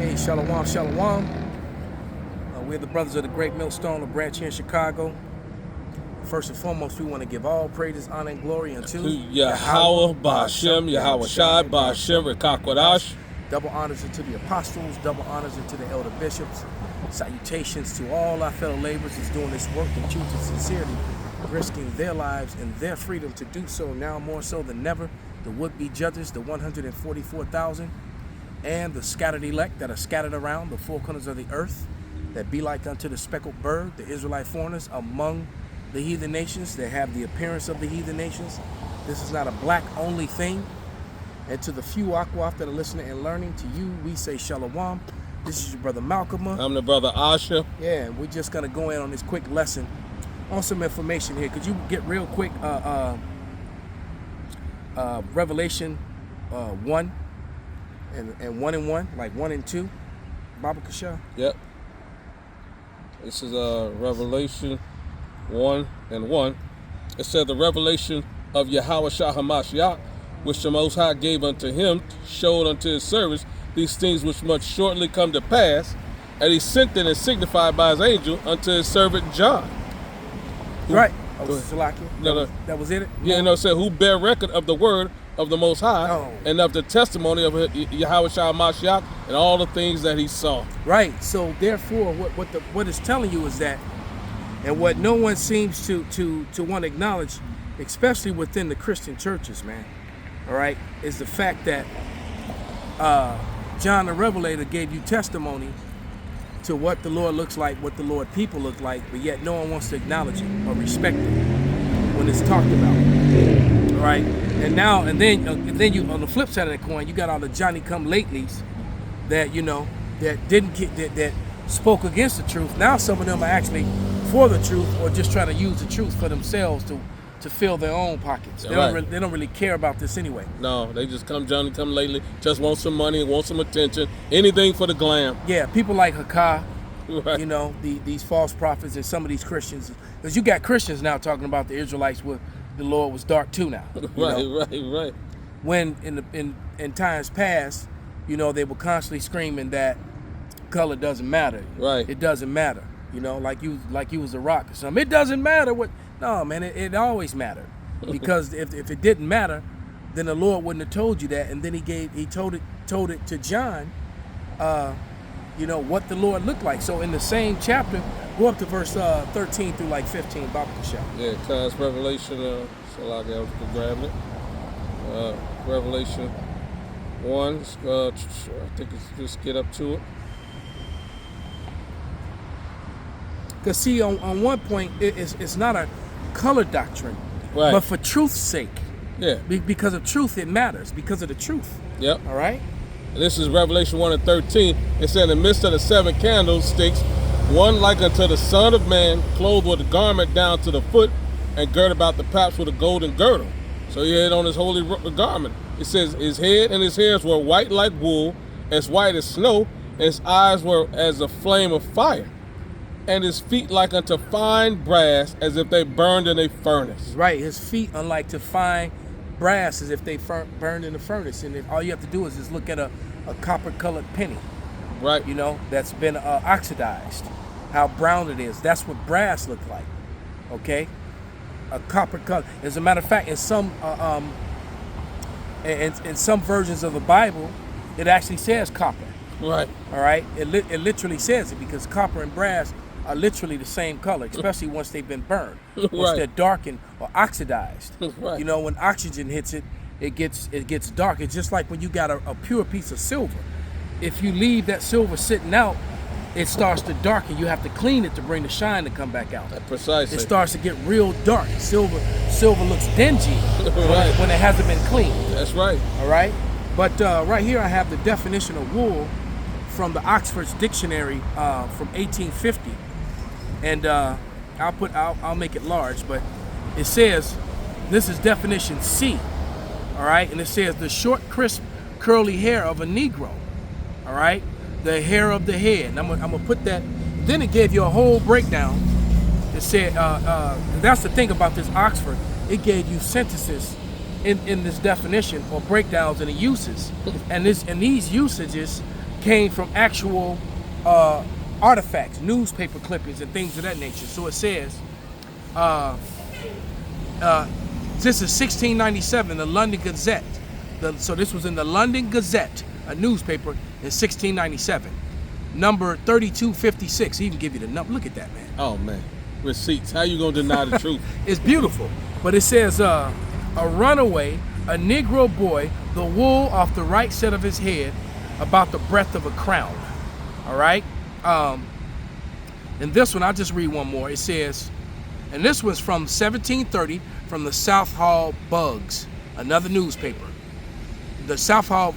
Hey, Shalom, Shalom. We're the brothers of the Great Millstone, a branch here in Chicago. First and foremost, we want to give all praises, honor, and glory unto Yahweh, Ba'ashem, Yahweh Shai, Ba'ashem, Rekakwadash. Double honors unto the apostles, double honors unto the elder bishops. Salutations to all our fellow laborers that's doing this work in truth and sincerity, risking their lives and their freedom to do so now more so than never. The would-be judges, the 144,000, and the scattered elect that are scattered around the four corners of the earth, that be like unto the speckled bird, the Israelite foreigners among the heathen nations that have the appearance of the heathen nations. This is not a black-only thing. And to the few Akwaf that are listening and learning, to you, we say Shalom. This is your brother Malcolm. I'm the brother Asha. Yeah, and we're just going to go in on this quick lesson on some information here. Could you get real quick Revelation 1 and 1 and 1, like 1 and 2, Baba Kasha? Yep. This is Revelation 1 and 1. It said the revelation of Yahweh Shah HaMashiach, which the Most High gave unto him, showed unto his servants these things which must shortly come to pass, and he sent it and signified by his angel unto his servant John. Right. Salakia. No. That was it? Yeah, it said, who bear record of the word of the Most High and of the testimony of Yahweh Shah HaMashiach and all the things that he saw. Right. So therefore, what it's telling you is that, and what no one seems to want to acknowledge, especially within the Christian churches, man, all right, is the fact that John the Revelator gave you testimony to what the Lord looks like, what the Lord people look like, but yet no one wants to acknowledge it or respect it when it's talked about. All right, and then you, on the flip side of the coin, you got all the Johnny-come-latelys that that spoke against the truth. Now some of them are actually for the truth, or just trying to use the truth for themselves to fill their own pockets. They don't really care about this anyway. No, they just come lately, just want some money, want some attention, anything for the glam. Yeah, people like Hakah, right. These false prophets and some of these Christians, because you got Christians now talking about the Israelites where the Lord was dark too now. Right. When in times past, they were constantly screaming that color doesn't matter. Right. It doesn't matter. Like you was a rock or something. It doesn't matter what. No, man, it always mattered, because if it didn't matter, then the Lord wouldn't have told you that. And then he told it to John, what the Lord looked like. So in the same chapter, go up to verse 13 through like 15, Baba Kasha. Yeah, class Revelation. So I was grabbing it. Revelation 1. I think it's just get up to it. Because see, on one point, it's not a color doctrine, right, but for truth's sake. Yeah. Because of truth, it matters. Because of the truth. Yep. All right? This is Revelation 1 and 13. It said, in the midst of the 7 candlesticks, one like unto the Son of Man, clothed with a garment down to the foot, and girt about the paps with a golden girdle. So he had on his holy garment. It says, his head and his hairs were white like wool, as white as snow, and his eyes were as a flame of fire, and his feet like unto fine brass, as if they burned in a furnace. Right, his feet unlike to fine brass, as if they burned in a furnace. And all you have to do is just look at a copper-colored penny, right? That's been oxidized. How brown it is. That's what brass looked like. Okay, a copper color. As a matter of fact, in some versions of the Bible, it actually says copper. Right. All right. It literally says it, because copper and brass are literally the same color, especially once they've been burned, once they're darkened or oxidized. Right. When oxygen hits it, it gets dark. It's just like when you got a pure piece of silver. If you leave that silver sitting out, it starts to darken. You have to clean it to bring the shine to come back out. Precisely. It starts to get real dark. Silver looks dingy when it hasn't been cleaned. That's right. All right. But right here I have the definition of wool from the Oxford's Dictionary from 1850. And I'll make it large, but it says, this is definition C, all right? And it says the short, crisp, curly hair of a Negro, all right? The hair of the head. And I'm gonna put that. Then it gave you a whole breakdown. It said, that's the thing about this Oxford. It gave you sentences in this definition, or breakdowns and the uses. And these usages came from actual artifacts, newspaper clippings, and things of that nature. So it says, this is 1697, the London Gazette. So this was in the London Gazette, a newspaper, in 1697. Number 3256. He even give you the number. Look at that, man. Oh man, receipts. How you gonna deny the truth? It's beautiful. But it says, a runaway, a Negro boy, the wool off the right side of his head, about the breadth of a crown. All right? And this one, I'll just read one more. It says, and this one's from 1730, from the Southall Bugs, another newspaper. The Southall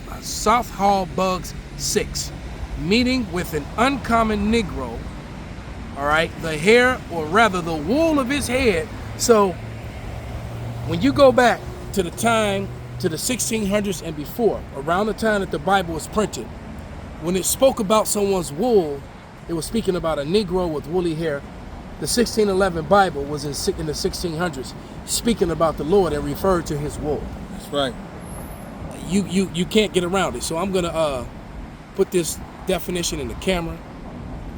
Bugs 6. Meeting with an uncommon Negro, all right, the hair, or rather the wool of his head. So when you go back to the time, to the 1600s and before, around the time that the Bible was printed, when it spoke about someone's wool, it was speaking about a Negro with woolly hair. The 1611 Bible was in the 1600s, speaking about the Lord and referred to his wool. That's right. You can't get around it. So I'm gonna put this definition in the camera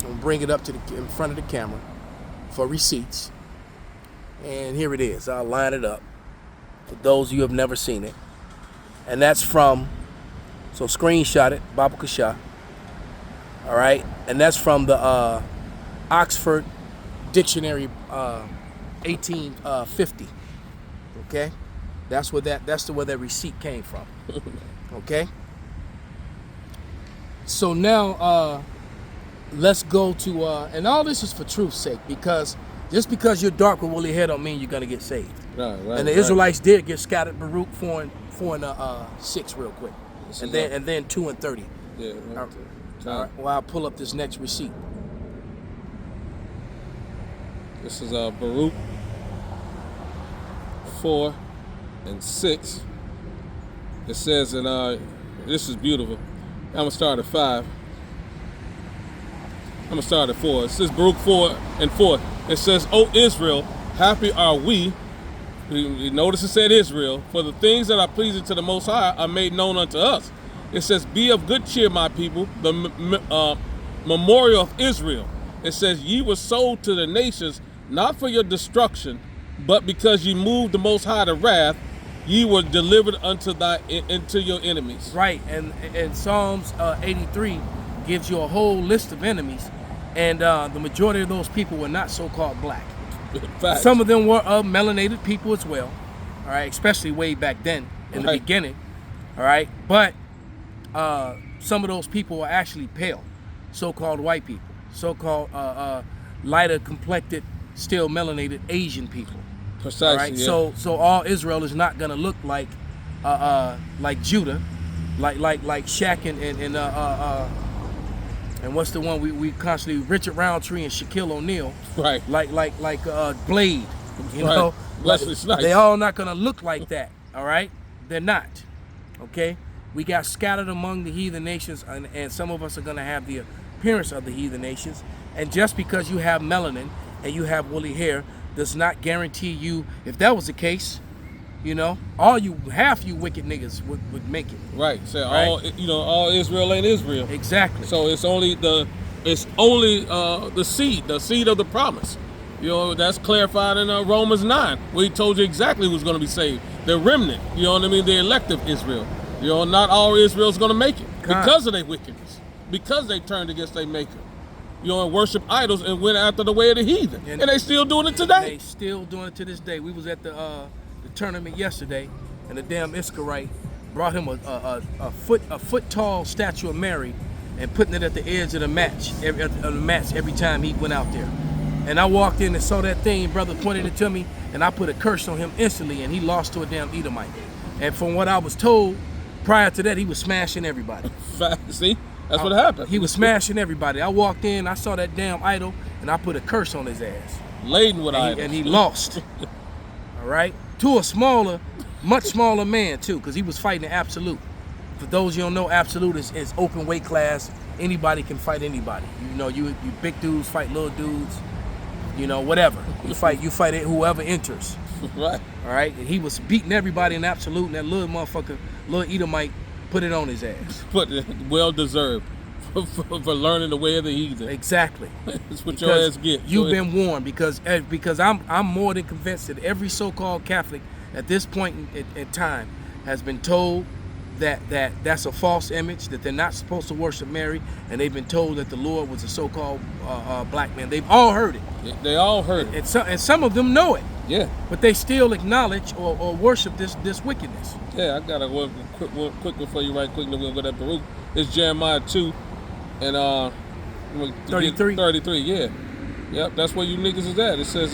and bring it up to in front of the camera for receipts. And here it is. I'll line it up for those of you who have never seen it. And that's from, so screenshot it, Baba Kasha. All right, and that's from the Oxford Dictionary, 1850. Okay, that's where that receipt came from. Okay. So now let's go to and all this is for truth's sake, because just because you're dark with woolly hair don't mean you're gonna get saved. Right. And the Israelites did get scattered. Baruch 4 and 6 real quick, and then 2 and 30. Yeah. All right, well, I'll pull up this next receipt. This is Baruch 4 and 6. It says, and this is beautiful. I'm gonna start at 5. I'm gonna start at 4. It says Baruch 4 and 4. It says, "O Israel, happy are we." You notice it said Israel, "for the things that are pleasing to the Most High are made known unto us." It says, "Be of good cheer, my people, the memorial of Israel." It says, "Ye were sold to the nations, not for your destruction, but because ye moved the Most High to wrath, ye were delivered into your enemies." Right, and Psalms 83 gives you a whole list of enemies, and the majority of those people were not so-called black. Facts. Some of them were melanated people as well, all right, especially way back then in the beginning, all right, but some of those people were actually pale, so-called white people, so-called lighter complected, still melanated Asian people. Precisely. All right, yeah. so all Israel is not gonna look like Judah, like Shaq and what's the one we constantly, Richard Roundtree and Shaquille O'Neal, Right. like Blade, you Right. know, Wesley Snipes. they all not gonna look like that. All right, they're not. Okay, we got scattered among the heathen nations, and some of us are gonna have the appearance of the heathen nations. And just because you have melanin and you have woolly hair does not guarantee you, if that was the case, you know, half you wicked niggas would make it. Right. So Right. all Israel ain't Israel. Exactly. So it's only the seed of the promise. You know, that's clarified in Romans 9, where he told you exactly who's going to be saved. The remnant. You know what I mean? The elect of Israel. You know, not all Israel's going to make it because of their wickedness, because they turned against their maker. You know, and worship idols and went after the way of the heathen, and they still doing it today. They still doing it to this day. We was at the tournament yesterday, and the damn Iscarite brought him a foot tall statue of Mary and putting it at the edge of the match every time he went out there. And I walked in and saw that thing, brother pointed it to me, and I put a curse on him instantly, and he lost to a damn Edomite. And from what I was told, prior to that, he was smashing everybody. See, that's what happened. He was smashing everybody. I walked in, I saw that damn idol, and I put a curse on his ass. Laden with idols. And he lost. All right? To a much smaller man, too, because he was fighting the absolute. For those you don't know, absolute is open weight class. Anybody can fight anybody. You know, you big dudes fight little dudes. You know, whatever. You fight it, whoever enters. Right. All right? And he was beating everybody in absolute, and that little motherfucker, little Edomite, put it on his ass. But well deserved. for learning the way of the heathen. Exactly. That's what your ass get. You've been warned because I'm more than convinced that every so-called Catholic at this point in time has been told that's a false image, that they're not supposed to worship Mary, and they've been told that the Lord was a so-called black man. They've all heard it. They all heard it. And some of them know it. Yeah. But they still acknowledge or worship this wickedness. Yeah, I got a quick one for you right quick, and then we'll go to Baruch. It's Jeremiah 2 and 33? 33, yeah. Yep, that's where you niggas is at. It says,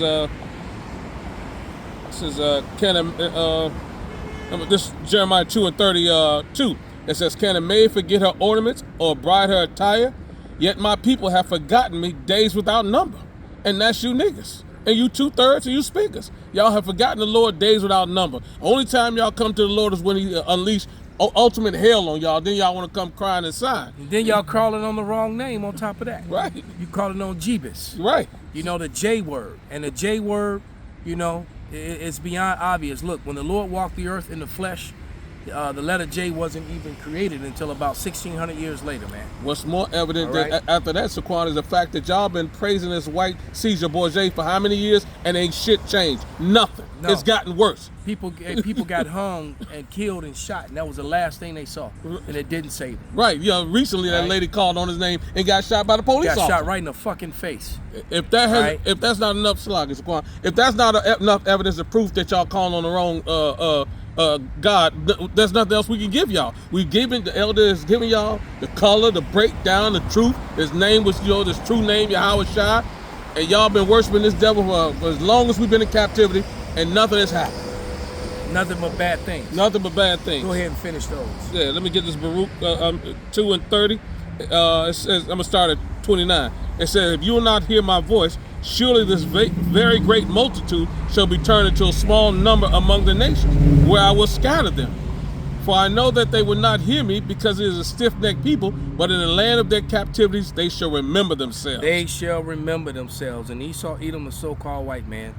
this Jeremiah 2 and 32. It says, can a maid forget her ornaments or a bride her attire? Yet my people have forgotten me days without number. And that's you niggas. And you 2/3 of you speakers. Y'all have forgotten the Lord days without number. Only time y'all come to the Lord is when he unleashed ultimate hell on y'all. Then y'all want to come crying and sign. And then y'all calling on the wrong name on top of that. Right. You calling on Jebus. Right. You know, the J word. And the J word, you know, it's beyond obvious. Look, when the Lord walked the earth in the flesh, the letter J wasn't even created until about 1,600 years later, man. What's more evident All right. after that, Saquon, is the fact that y'all been praising this white Caesar Borgia for how many years, and ain't shit changed. Nothing. No. It's gotten worse. People got hung and killed and shot, and that was the last thing they saw, and it didn't save them. Right. You know, recently that Right. lady called on his name and got shot by the police Got officer. shot right in the fucking face. If that has, Right. if that's not enough, Saquon, if that's not enough evidence of proof that y'all calling on the wrong God, there's nothing else we can give y'all. We've given, the elder is giving y'all the color, the breakdown, the truth. His name was, this true name, Yahweh Shai, and y'all been worshiping this devil for as long as we've been in captivity, and nothing has happened. Nothing but bad things. Nothing but bad things. Go ahead and finish those. Yeah, let me get this Baruch 2 and 30. It says, I'm gonna start at 29. It says, if you will not hear my voice, surely this very great multitude shall be turned into a small number among the nations, where I will scatter them. For I know that they will not hear me, because it is a stiff-necked people, but in the land of their captivities they shall remember themselves. They shall remember themselves. And Esau, Edom, the so-called white man,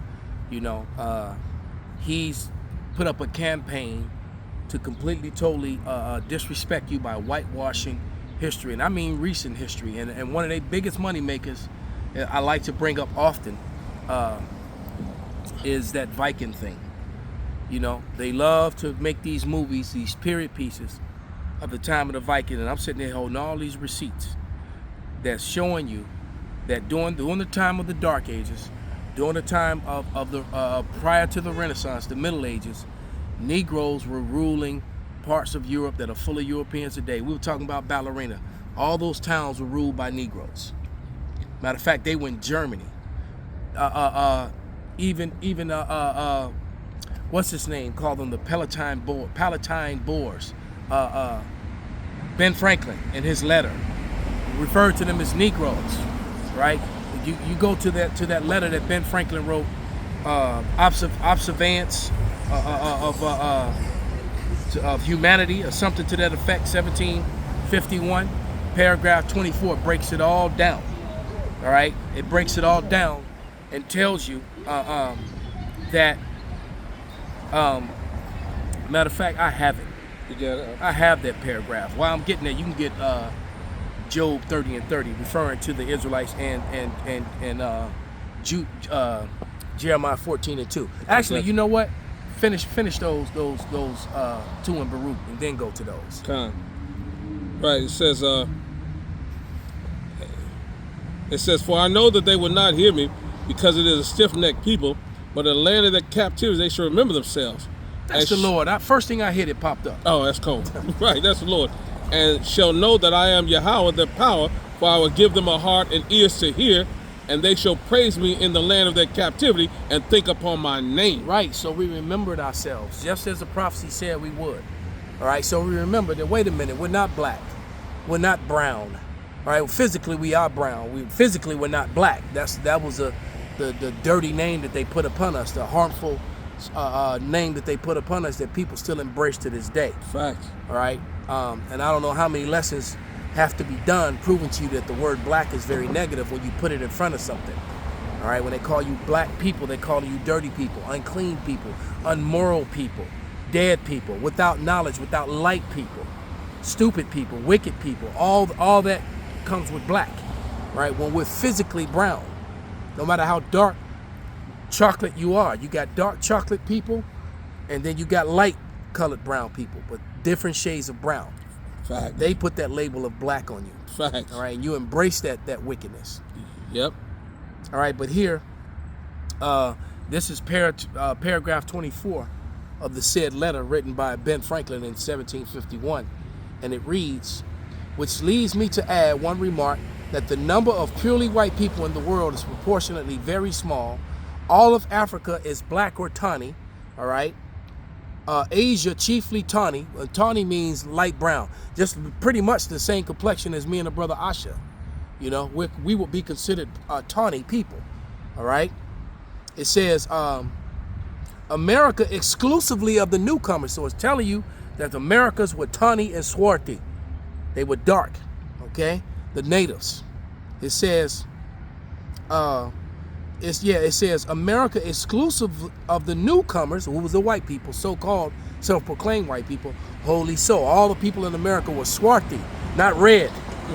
he's put up a campaign to completely, totally disrespect you by whitewashing history, and I mean recent history. And one of their biggest money makers, I like to bring up often, is that Viking thing. You know, they love to make these movies, these period pieces of the time of the Viking, and I'm sitting there holding all these receipts that's showing you that during the time of the Dark Ages, during the time of the prior to the Renaissance, the Middle Ages, Negroes were ruling parts of Europe that are full of Europeans today. We were talking about Ballerina. All those towns were ruled by Negroes. Matter of fact, they were in Germany. What's his name? Called them the Palatine Boers. Ben Franklin, in his letter, referred to them as Negroes, right? You go to that letter that Ben Franklin wrote, Observance of Humanity, or something to that effect, 1751, paragraph 24, breaks it all down. All right, it breaks it all down and tells you that. Matter of fact, I have it. I have that paragraph. While I'm getting there, you can get Job 30 and 30, referring to the Israelites, and Jeremiah 14 and 2. Actually, you know what? Finish those 2 in Baruch, and then go to those. Right. It says, for I know that they will not hear me, because it is a stiff-necked people, but in the land of their captivity they shall remember themselves. That's the Lord. First thing I hit, it popped up. Oh, that's cool. Right, that's the Lord. And shall know that I am Yahweh, their power, for I will give them a heart and ears to hear, and they shall praise me in the land of their captivity and think upon my name. Right, so we remembered ourselves, just as the prophecy said we would. All right, so we remember that, wait a minute, we're not black. We're not brown. All right, physically we are brown. Physically we're not black. That was the dirty name that they put upon us, the harmful name that they put upon us that people still embrace to this day. Fact. All right, and I don't know how many lessons have to be done proving to you that the word black is very negative when you put it in front of something. All right, when they call you black people, they call you dirty people, unclean people, unmoral people, dead people, without knowledge, without light people, stupid people, wicked people, all that comes with black, right? When we're physically brown, no matter how dark chocolate you are, you got dark chocolate people, and then you got light colored brown people, but different shades of brown. Fact. They put that label of black on you. Fact. All right, and you embrace that wickedness. Yep. All right, but here, this is paragraph 24 of the said letter written by Ben Franklin in 1751, and it reads, which leads me to add one remark, that the number of purely white people in the world is proportionately very small. All of Africa is black or tawny, all right? Asia, chiefly tawny. Tawny means light brown, just pretty much the same complexion as me and the brother Asha. You know, we would be considered tawny people, all right? It says, America exclusively of the newcomers. So it's telling you that the Americas were tawny and swarthy. They were dark, okay? The natives. It says, it says America exclusive of the newcomers, who was the white people, so-called self-proclaimed white people, wholly so. All the people in America were swarthy, not red.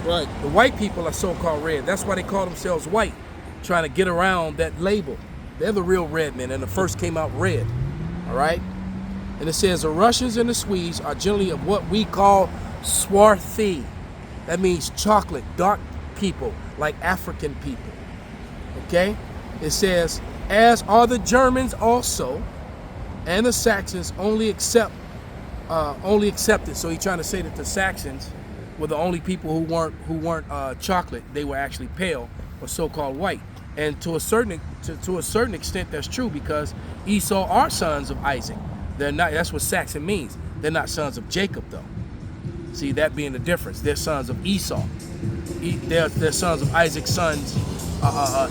Right. The white people are so-called red. That's why they call themselves white, trying to get around that label. They're the real red men, and the first came out red, all right? And it says the Russians and the Swedes are generally of what we call swarthy. That means chocolate, dark people, like African people, okay? It says, as are the Germans also, and the Saxons only accepted. So he's trying to say that the Saxons were the only people who weren't chocolate. They were actually pale or so-called white. And to a certain extent, that's true, because Esau are sons of Isaac. They're not. That's what Saxon means. They're not sons of Jacob, though. See, that being the difference. They're sons of Esau. They're sons of Isaac's sons,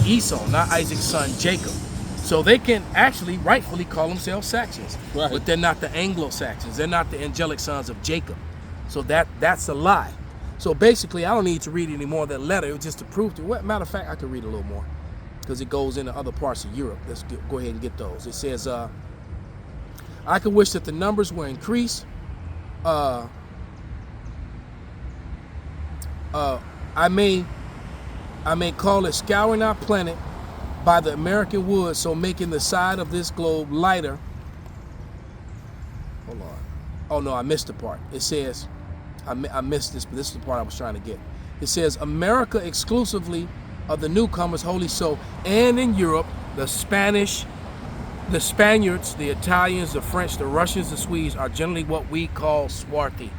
Esau, not Isaac's son Jacob. So they can actually rightfully call themselves Saxons, right. But they're not the Anglo-Saxons. They're not the angelic sons of Jacob. So that's a lie. So basically, I don't need to read any more of that letter. It was just to prove to you. Matter of fact, I could read a little more, because it goes into other parts of Europe. Let's go ahead and get those. It says, I could wish that the numbers were increased. I may call it scouring our planet by the American wood, so making the side of this globe lighter. Hold on. Oh no, I missed the part. It says, I missed this, but this is the part I was trying to get. It says, America exclusively of the newcomers, wholly so, and in Europe, the Spanish, the Spaniards, the Italians, the French, the Russians, the Swedes are generally what we call swarthy.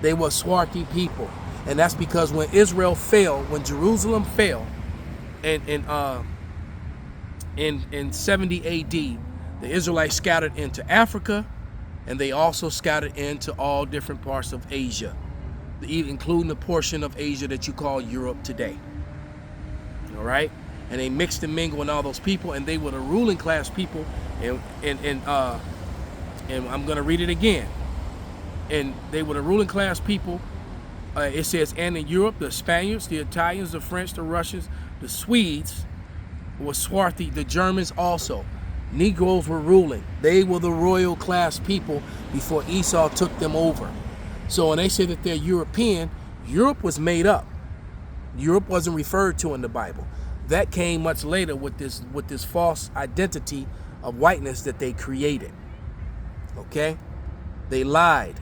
They were swarthy people. And that's because when Israel fell, when Jerusalem fell, in 70 AD, the Israelites scattered into Africa, and they also scattered into all different parts of Asia, including the portion of Asia that you call Europe today. All right? And they mixed and mingled with all those people, and they were the ruling class people. And I'm going to read it again. And they were the ruling class people. It says, and in Europe, the Spaniards, the Italians, the French, the Russians, the Swedes were swarthy, the Germans also. Negroes were ruling. They were the royal class people before Esau took them over. So when they say that they're European, Europe was made up. Europe wasn't referred to in the Bible. That came much later with this false identity of whiteness that they created. Okay? They lied.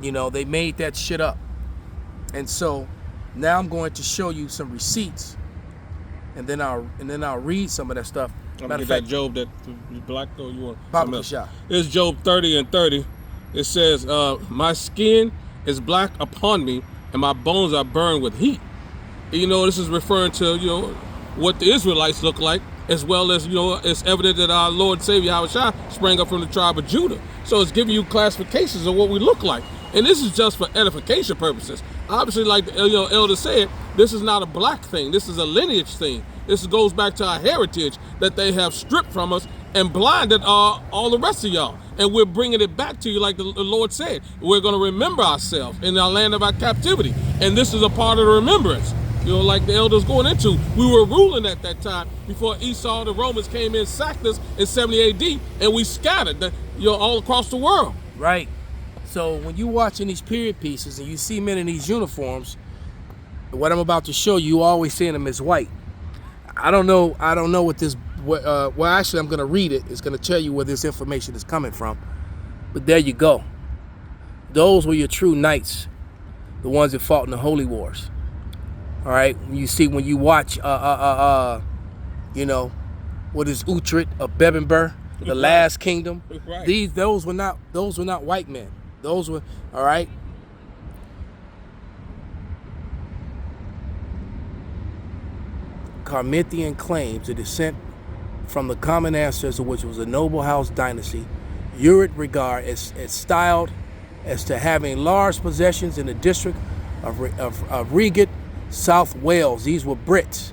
You know, they made that shit up. And so now I'm going to show you some receipts, and then I'll read some of that stuff. I'm gonna get that Job that black, though. You want Pop the shot. It's Job 30 and 30. It says, my skin is black upon me, and my bones are burned with heat. And, you know, this is referring to, you know, what the Israelites look like, as well as, you know, it's evident that our Lord Savior Yahushua sprang up from the tribe of Judah. So it's giving you classifications of what we look like. And this is just for edification purposes. Obviously, like the elder said, this is not a black thing. This is a lineage thing. This goes back to our heritage that they have stripped from us and blinded all the rest of y'all. And we're bringing it back to you, like the Lord said. We're going to remember ourselves in our land of our captivity. And this is a part of the remembrance. You know, like the elders going into. We were ruling at that time before Esau, the Romans came in, sacked us in 70 AD, and we scattered, all across the world. Right. So when you watching these period pieces and you see men in these uniforms, what I'm about to show you, always seeing them as white. I don't know what this. Well, actually, I'm going to read it. It's going to tell you where this information is coming from. But there you go. Those were your true knights, the ones that fought in the holy wars. All right. When you watch, you know, what is Uhtred of Bebbanburg, the Last Kingdom. Right. Those were not white men. Those were, all right. Carmarthen claims a descent from the common ancestor, which was a noble house dynasty. Uhtred regard as styled as to having large possessions in the district of Regent, South Wales. These were Brits,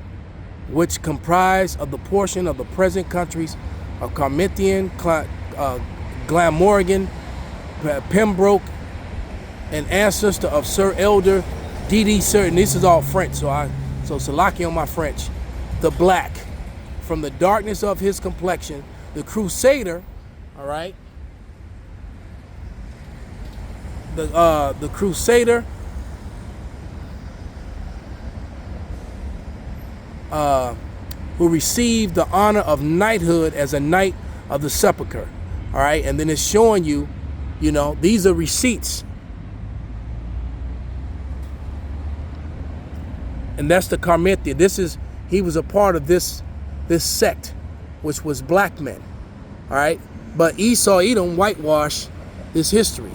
which comprised of the portion of the present countries of Carmarthen, Glamorgan, Pembroke, an ancestor of Sir Elder D.D. Sir, and this is all French, so Salaki on my French. The Black, from the darkness of his complexion, the Crusader, all right. The Crusader, who received the honor of knighthood as a knight of the sepulchre, all right. And then it's showing you, you know, these are receipts. And that's the Carmarthen. He was a part of this sect, which was black men, all right? But Esau, Edom whitewashed this history.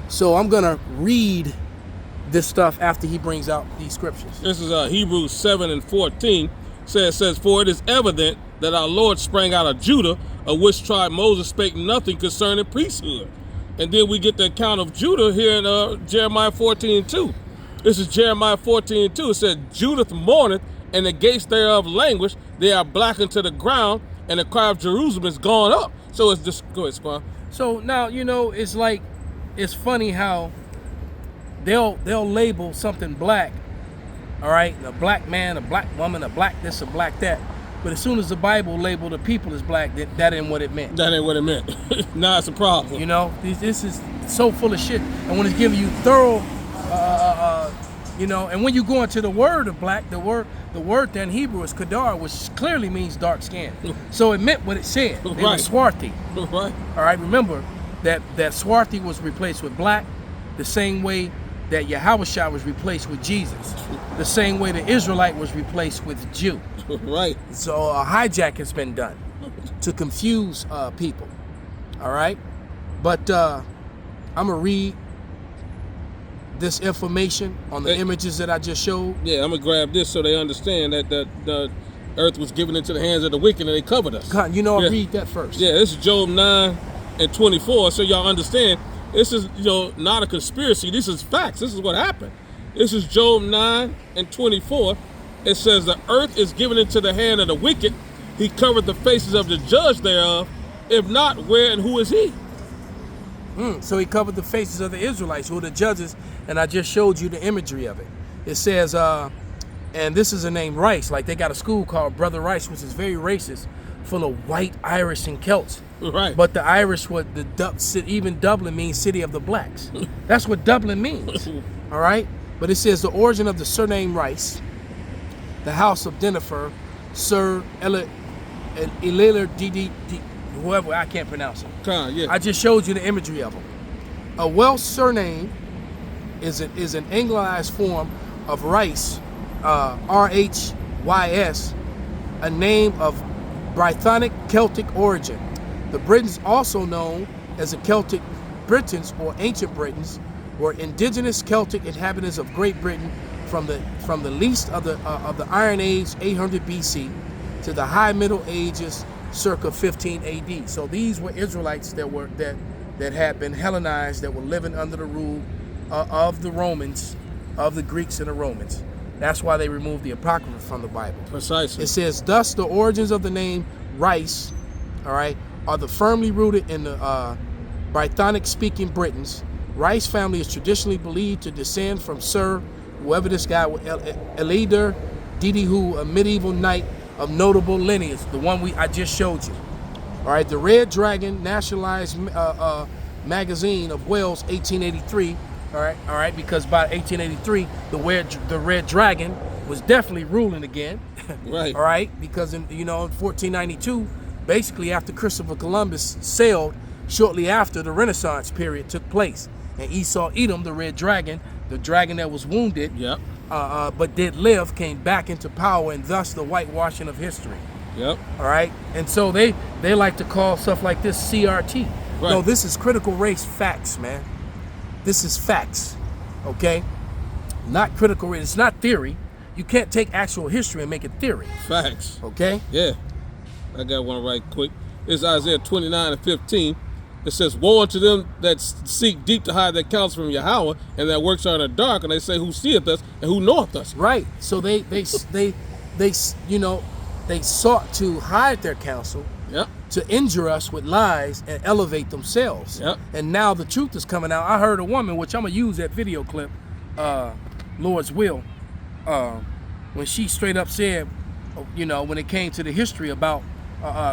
So I'm going to read this stuff after he brings out these scriptures. This is Hebrews 7:14. Says, for it is evident that our Lord sprang out of Judah, of which tribe Moses spake nothing concerning priesthood. And then we get the account of Judah here in Jeremiah 14:2. This is Jeremiah 14:2. It said, Judith mourneth, and the gates thereof languish. They are blackened to the ground, and the cry of Jerusalem is gone up. So it's just, go ahead, Squaw. So now, you know, it's like, it's funny how they'll label something black, all right? A black man, a black woman, a black this, a black that. But as soon as the Bible labeled the people as black, that ain't what it meant. That ain't what it meant. Nah, it's a problem. You know, this is so full of shit. And when it's giving you thorough, you know, and when you go into the word of black, the word there in Hebrew is kadar, which clearly means dark skin. So it meant what it said. It was swarthy. Right. All right, remember that swarthy was replaced with black, the same way that Yahushua was replaced with Jesus, the same way the Israelite was replaced with Jew. Right. So a hijack has been done to confuse people. All right, but I'm gonna read this information on the images that I just showed. Yeah, I'm gonna grab this so they understand that the earth was given into the hands of the wicked and they covered us. You know, I'll read that first. Yeah, this is Job 9:24, so y'all understand. This is, you know, not a conspiracy. This is facts. This is what happened. This is Job 9:24. It says, the earth is given into the hand of the wicked. He covered the faces of the judge thereof. If not, where and who is he? So he covered the faces of the Israelites, who are the judges, and I just showed you the imagery of it. It says, and this is a name Rice, like they got a school called Brother Rice, which is very racist, full of white Irish and Celts. Right. But the Irish, even Dublin means city of the blacks. That's what Dublin means. All right. But it says the origin of the surname Rice, the house of Denifer, Sir Eliler D. Whoever, I can't pronounce it. Yeah. I just showed you the imagery of them. A Welsh surname is an Anglicized form of Rice, R-H-Y-S, a name of Brythonic Celtic origin. The Britons, also known as the Celtic Britons or Ancient Britons, were indigenous Celtic inhabitants of Great Britain from the least of the Iron Age, 800 BC, to the High Middle Ages, circa 15 AD. So these were Israelites that had been Hellenized, that were living under the rule of the Romans, of the Greeks and the Romans. That's why they removed the Apocrypha from the Bible. Precisely. It says, thus the origins of the name Rice, all right, are the firmly rooted in the Brythonic-speaking Britons. Rice family is traditionally believed to descend from Sir, whoever this guy was, Elider Didihu, a medieval knight of notable lineage, the one I just showed you. All right, the Red Dragon nationalized Magazine of Wales, 1883. All right, because by 1883, the Red Dragon was definitely ruling again. Right. All right, because in 1492, basically after Christopher Columbus sailed, shortly after the Renaissance period took place, and Esau Edom, the Red Dragon, the dragon that was wounded, Yep. But did live, came back into power, and thus the whitewashing of history. Yep. All right, and so they like to call stuff like this CRT. Right. No, this is critical race facts, man. This is facts, okay? Not critical race. It's not theory. You can't take actual history and make it theory, Facts. okay? Yeah. I got one right quick. It's Isaiah 29:15. It says, "Woe unto them that seek deep to hide their counsel from Yahweh, and that works are in the dark, and they say, who seeth us and who knoweth us?" Right. So they sought to hide their counsel, Yep. to injure us with lies and elevate themselves. Yep. And now the truth is coming out. I heard a woman, which I'm gonna use that video clip, Lord's will, when she straight up said, when it came to the history about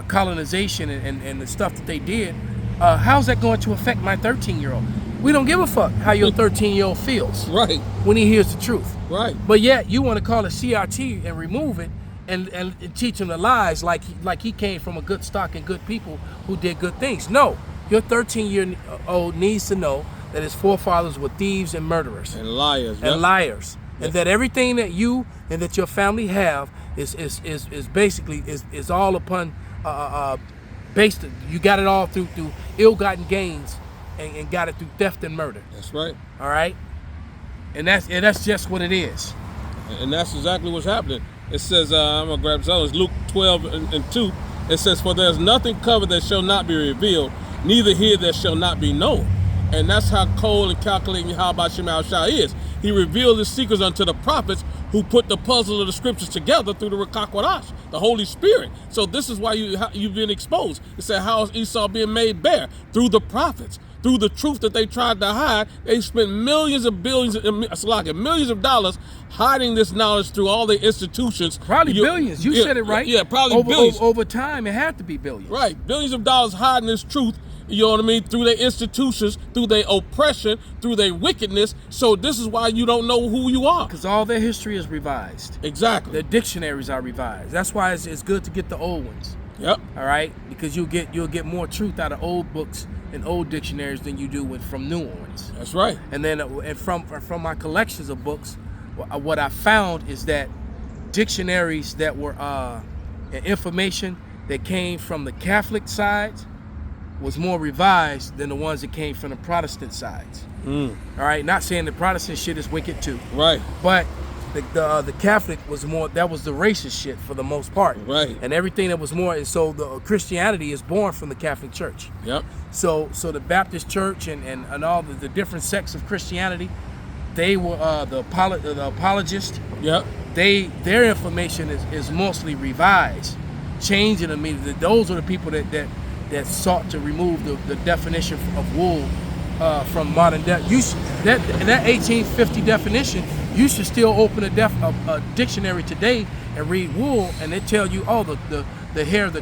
colonization and the stuff that they did, how's that going to affect my 13-year-old? We don't give a fuck how your 13-year-old feels Right. when he hears the truth. Right. But yet you want to call it CRT and remove it and teach him the lies like he came from a good stock and good people who did good things. No, your 13-year-old needs to know that his forefathers were thieves and murderers And liars. and Yep. liars, and that everything that you and that your family have is basically all upon based. You got it all through ill-gotten gains and got it through theft and murder. That's right. All right, and that's just what it is. And that's exactly what's happening. It says, I'm going to grab this. It's Luke 12:2. It says, "For there's nothing covered that shall not be revealed, neither hid that shall not be known." And that's how cold and calculating Yahweh Shema Shah is. He revealed his secrets unto the prophets who put the puzzle of the scriptures together through the Ruach HaKodesh, the Holy Spirit. So this is why you've been exposed. It said, how is Esau being made bare? Through the prophets. Through the truth that they tried to hide. They spent millions of dollars hiding this knowledge through all the institutions. Probably billions. You said it right. Yeah, probably billions. Over time, it had to be billions. Right. Billions of dollars hiding this truth, you know what I mean, through their institutions, through their oppression, through their wickedness. So this is why you don't know who you are. Because all their history is revised. Exactly. Their dictionaries are revised. That's why it's good to get the old ones. Yep. All right? Because you'll get more truth out of old books and old dictionaries than you do from new ones. That's right. And then from my collections of books, what I found is that dictionaries that were information that came from the Catholic sides was more revised than the ones that came from the Protestant sides. All right, not saying the Protestant shit is wicked too. Right. But the Catholic was more, that was the racist shit for the most part. Right. And everything that was more, and so the Christianity is born from the Catholic Church. Yep. So the Baptist Church and all the different sects of Christianity, they were the apologists. Yep. Their information is mostly revised, changing immediately. Those are the people that sought to remove the definition of wool from modern day. That 1850 definition, you should still open a dictionary today and read wool, and they tell you, oh, the hair, the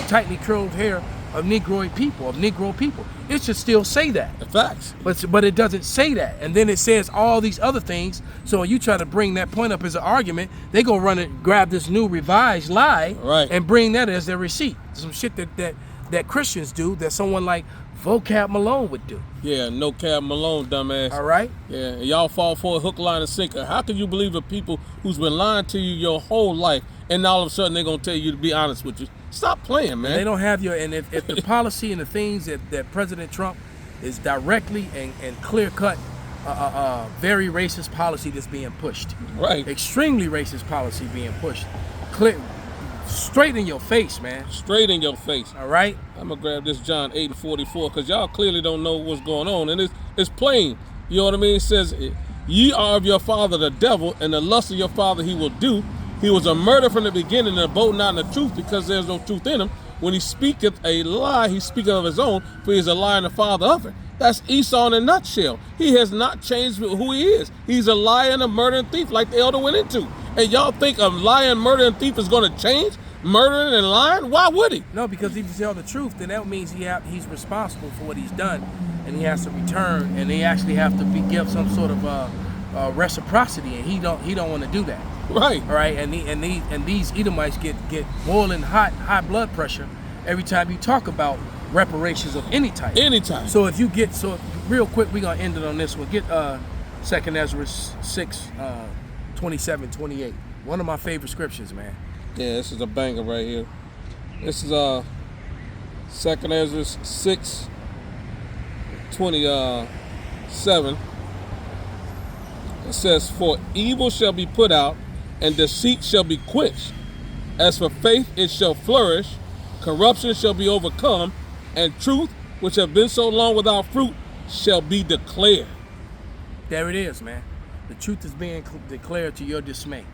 tightly curled hair of Negro people. It should still say that. The facts. But it doesn't say that. And then it says all these other things. So when you try to bring that point up as an argument, they go run and grab this new revised lie, Right, and bring that as their receipt. Some shit that Christians do that someone like Vocab Malone would do. Yeah, no Cab Malone, dumbass. All right? Yeah, and y'all fall for a hook, line, and sinker. How can you believe a people who's been lying to you your whole life, and all of a sudden they're going to tell you to be honest with you? Stop playing, man. They don't have and if the policy and the things that President Trump is directly and clear-cut, very racist policy that's being pushed. Right. Extremely racist policy being pushed. Straight in your face, man. Straight in your face. All right? I'm going to grab this John 8:44 because y'all clearly don't know what's going on. And it's plain. You know what I mean? It says, ye are of your father the devil, and the lust of your father he will do. He was a murderer from the beginning and abode not in the truth because there's no truth in him. When he speaketh a lie, he speaketh of his own, for he is a liar and the father of it. That's Esau in a nutshell. He has not changed who he is. He's a liar and a murdering thief like the elder went into. And y'all think a lying, murdering thief is going to change? Murdering and lying? Why would he? No, because if you tell the truth, then that means he's responsible for what he's done. and he has to return, and they actually have to give some sort of reciprocity, and he don't want to do that. Right. All right, and these Edomites get boiling high blood pressure every time you talk about reparations of any type. Anytime. So if you get real quick, we're gonna end it on this one. Get 2nd Ezra 6, 27, 28. One of my favorite scriptures, man. Yeah, this is a banger right here. This is 2nd Ezra 6, 27. It says, "For evil shall be put out, and deceit shall be quenched. As for faith, it shall flourish. Corruption shall be overcome, and truth, which have been so long without fruit, shall be declared." There it is, man. The truth is being declared to your dismay.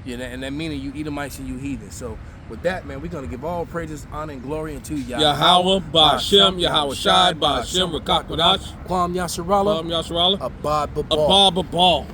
Yeah, and that meaning you Edomites and you heathens. So with that, man, we're going to give all praises, honor, and glory unto Yahweh, Ba'ashem, Yahweh Shai, Ba'ashem, Rakakwadash, Kwam Yasharallah, Yasharallah, Abad Babal. Abba Babal.